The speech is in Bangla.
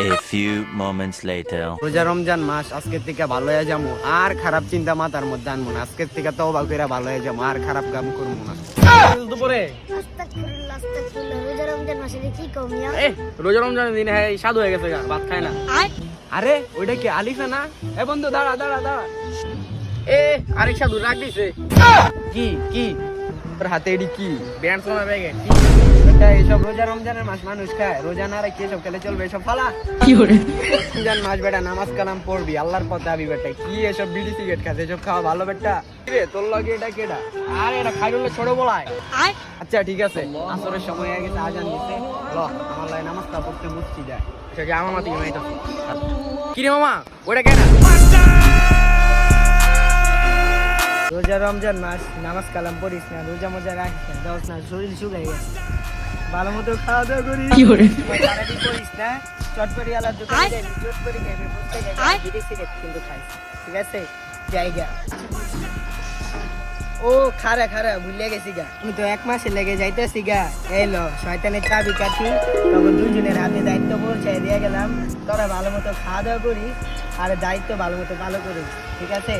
A few moments later. রোজা রমজান মাস আজকের থেকে ভালো হয়ে যাবো, আর খারাপ চিন্তা মাথার মধ্যে আনবো না। আজকের থেকে তওবা কইরা ভালো হয়ে যাবো, আর খারাপ কাম করবো না। দুপুরে আস্তাগফিরুল্লাহ আস্তাগফিরুল্লাহ, রোজা রমজান মাসে কি কমিয়া? রোজা রমজানের দিন হ্যাঁ সাধু হয়ে গেছে গা, ভাত খায় না। আরে ওইটা কি আলিফা না? এ বন্ধু দাঁড়া দাঁড়া দাঁড়া। আরেক সাধু রাগ দিছে। কি কি তোর হাতে এডি কি? ব্যান্ড সোনা ব্যাগে এটা এইসব রোজা রমজানের মাস মানুষ খায়, রোজা না রেখে এসব খেলে চলবে? এসব ফালা রমজান মাস বেটা, নামাজ কালাম পড়বি, আল্লাহর পথে আবি বেটা। কি এসব বিড়ি সিগারেট খাচ্ছে, এসব খাওয়া ভালো বেটা? রে তোর লগে এটা কেডা? আরে এটা খাইরুল্লাহ ছোট বলায়। আচ্ছা ঠিক আছে, আসরের সময় হয়ে গেছে, আজান দিছে, ল আমার লাই নামাজটা পড়তে মসজিদ যায়। সেটা আমার মাতি নাই তো। কি রে মামা ওটা কেনা? রোজা রমজান মাস নামাজ কালাম পড়িস না, রোজা মজা রাখিস না, দশ না, শরীর শুকাই গেছে। ভালো মতো খাওয়া দাওয়া করিস, তাড়াতাড়ি করিস না। চটপটি আলার দোকানে যাবি, চটপটি খাইবি, ফুচকা খাইবি, বিড়ি সিগারেট কিন্তু খাইস, ঠিক আছে? জায়গা ও খারা খারা ভুলে গেছি গা, আমি তো 1 মাসে লেগে যাইতেছি গা। এই লো শয়তানের চাবি কাঠি, তখন দুজনের হাতে দায়িত্ব পৌঁছায় দিয়ে গেলাম। তোরা ভালো মতো খাওয়া দাওয়া করিস, আর দায়িত্ব ভালো মতো ভালো করিস, ঠিক আছে?